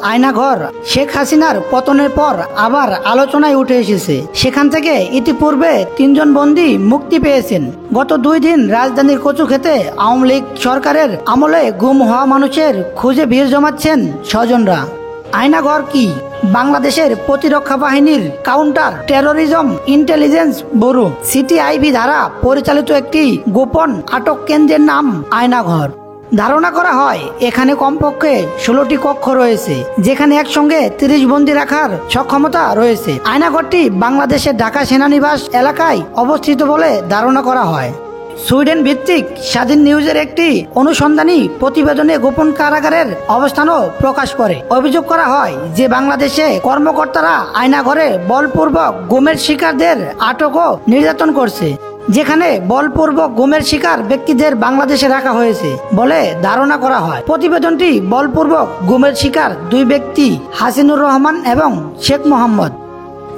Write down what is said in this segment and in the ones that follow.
আয়নাঘর শেখ হাসিনার পতনের পর আবার আলোচনায় উঠে এসেছে। সেখান থেকে ইতিপূর্বে 3 জন বন্দী মুক্তি পেয়েছেন। গত 2 দিন রাজধানীর কচুক্ষেতে আওয়ামী লীগ সরকারের আমলে গুম হওয়া মানুষের খুঁজে ভিড় জমাচ্ছেন স্বজনরা। আয়নাঘর কি? বাংলাদেশের প্রতিরক্ষা বাহিনীর counter terrorism intelligence bureau CTIB দ্বারা পরিচালিত একটি গোপন আটক কেন্দ্রের নাম আয়নাঘর। ধারণা করা হয় এখানে কমপক্ষে 16টি কক্ষ রয়েছে, যেখানে একসঙ্গে 30 বন্দী রাখার সক্ষমতা রয়েছে। আয়নাঘরটি বাংলাদেশের ঢাকা সেনানিবাস এলাকায় অবস্থিত বলে ধারণা করা হয়। সুইডেন ভিত্তিক স্বাধীন নিউজের একটি অনুসন্ধানী প্রতিবেদনে গোপন কারাগারের অবস্থানও প্রকাশ করে অভিযোগ করা হয় যে বাংলাদেশে কর্মকর্তারা আয়নাঘরে বলপূর্বক গুমের শিকারদের আটক ও নির্যাতন করছে, যেখানে বলপূর্বক গুমের শিকার ব্যক্তিদের বাংলাদেশে রাখা হয়েছে বলে ধারণা করা হয়। প্রতিবেদনটি বলপূর্বক গুমের শিকার 2 ব্যক্তি হাসিনুর রহমান এবং শেখ মোহাম্মদ,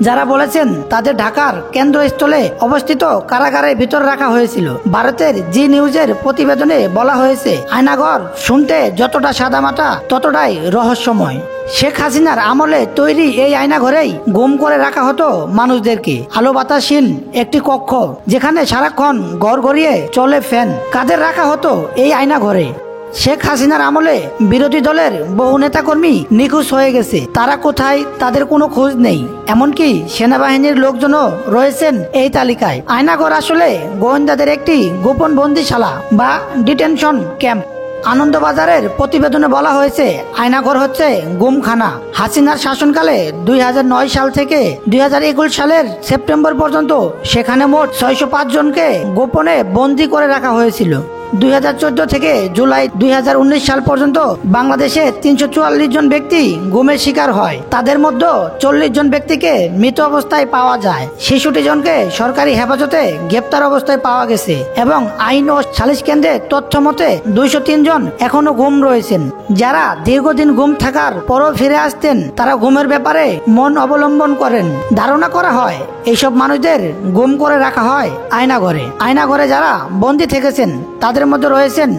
যারা বলেছেন তাদের ঢাকার কেন্দ্রস্থলে অবস্থিত কারাগারের ভিতর রাখা হয়েছিল। ভারতের জি নিউজের প্রতিবেদনে বলা হয়েছে, আয়নাঘর শুনতে যতটা সাদামাটা ততটাই রহস্যময়। শেখ হাসিনার আমলে তৈরি এই আয়নাঘরেই গুম করে রাখা হতো মানুষদেরকে। আলো বাতাসহীন একটি কক্ষ, যেখানে সারাক্ষণ গড়গড়িয়ে চলে ফ্যান। কাদের রাখা হতো এই আয়নাঘরে? শেখ হাসিনার আমলে বিরোধী দলের বহু নেতাকর্মী নিখোঁজ হয়ে গেছে। তারা কোথায়? তাদের কোনো খোঁজ নেই। এমনকি সেনাবাহিনীর লোকজনও রয়েছেন এই তালিকায়। আয়নাঘর আসলে গোয়েন্দাদের একটি গোপন বন্দিশালা বা ডিটেনশন ক্যাম্প। আনন্দবাজারের প্রতিবেদনে বলা হয়েছে, আয়নাঘর হচ্ছে গুমখানা। হাসিনার শাসনকালে 2009 সাল থেকে 2021 সালের সেপ্টেম্বর পর্যন্ত সেখানে মোট 605 জনকে গোপনে বন্দী করে রাখা হয়েছিল। 2014 থেকে জুলাই 2019 সাল পর্যন্ত বাংলাদেশে 344 জন ব্যক্তি গুমের শিকার হয়। তাদের মধ্যে 40 জন ব্যক্তিকে মৃত অবস্থায় পাওয়া যায়। 66 জনকে সরকারি হেফাজতে গ্রেপ্তার অবস্থায় পাওয়া গেছে এবং আইন ও সালিশ কেন্দ্রের তথ্য মতে 203 জন এখনো গুম রয়েছেন। যারা দীর্ঘদিন গুম থাকার পরও ফিরে আসতেন, তারা গুমের ব্যাপারে মন অবলম্বন করেন। ধারণা করা হয় এইসব মানুষদের গুম করে রাখা হয় আয়নাঘরে। আয়নাঘরে যারা বন্দী থেকেছেন তাদের মধ্যে রয়েছেন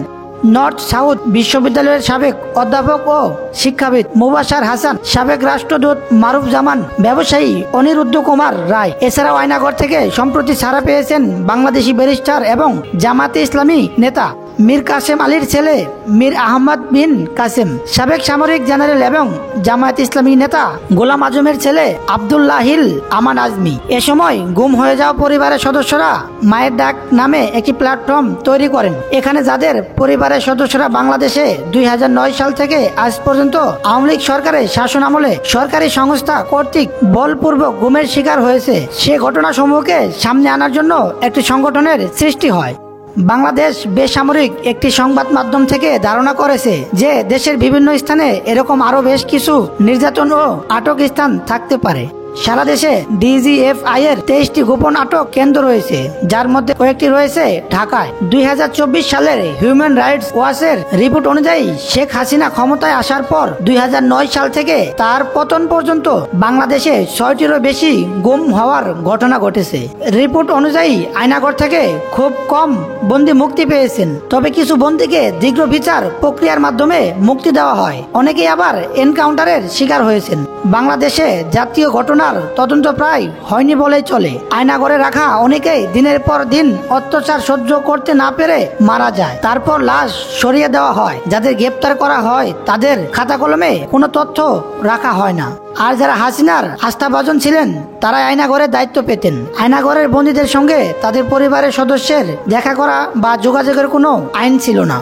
নর্থ সাউথ বিশ্ববিদ্যালয়ের সাবেক অধ্যাপক ও শিক্ষাবিদ মুবাশার হাসান, সাবেক রাষ্ট্রদূত মারুফ জামান, ব্যবসায়ী অনিরুদ্ধ কুমার রায়। এছাড়াও আয়নাঘর থেকে সম্প্রতি ছাড়া পেয়েছেন বাংলাদেশি ব্যারিস্টার এবং জামাতে ইসলামী নেতা মীর কাসেম আলীর ছেলে মীর আহমদ বিন কাসেম, সাবেক সামরিক জেনারেল এবং জামায়াত ইসলামী নেতা গোলাম আজমের ছেলে আব্দুল্লাহিল আমান আজমি। এ সময় গুম হয়ে যাওয়া পরিবারের সদস্যরা মায়ের ডাক নামে একটি প্ল্যাটফর্ম তৈরি করেন। এখানে যাদের পরিবারের সদস্যরা বাংলাদেশে 2009 সাল থেকে আজ পর্যন্ত আওয়ামী লীগ সরকারের শাসন আমলে সরকারি সংস্থা কর্তৃক বলপূর্বক গুমের শিকার হয়েছে, সে ঘটনাসমূহকে সামনে আনার জন্য একটি সংগঠনের সৃষ্টি হয়। বাংলাদেশ বেসামরিক একটি সংবাদ মাধ্যম থেকে ধারণা করেছে যে দেশের বিভিন্ন স্থানে এরকম আরো বেশ কিছু নির্যাতন ও আটক স্থান থাকতে পারে। সারা দেশে ডিজিএফআই এর 23টি গোপন আটক কেন্দ্র রয়েছে, যার মধ্যে কয়েকটি রয়েছে ঢাকায়। 2024 সালের হিউম্যান রাইটস ওয়াচের রিপোর্ট অনুযায়ী শেখ হাসিনা ক্ষমতায় আসার পর 2009 সাল থেকে তার পতন পর্যন্ত বাংলাদেশে 6টিরও বেশি গুম হওয়ার ঘটনা ঘটেছে। রিপোর্ট অনুযায়ী আয়নাঘর থেকে খুব কম বন্দী মুক্তি পেয়েছেন, তবে কিছু বন্দীকে দীর্ঘ বিচার প্রক্রিয়ার মাধ্যমে মুক্তি দেওয়া হয়। অনেকেই আবার এনকাউন্টারের শিকার হয়েছেন। বাংলাদেশে জাতীয় ঘটনা তদন্ত প্রায় হয়নি বলেই চলে। আয়নাঘরে রাখা অনেকেই দিনের পর দিন অত্যাচার সহ্য করতে না পেরে মারা যায়। তারপর লাশ সরিয়ে দেওয়া হয়। যাদের গ্রেপ্তার করা হয় তাদের খাতা কলমে কোনো তথ্য রাখা হয় না। আর যারা হাসিনার আস্থাভাজন ছিলেন তারা আয়নাঘরের দায়িত্ব পেতেন। আয়নাঘরের বন্দীদের সঙ্গে তাদের পরিবারের সদস্যের দেখা করা বা যোগাযোগের কোনো আইন ছিল না।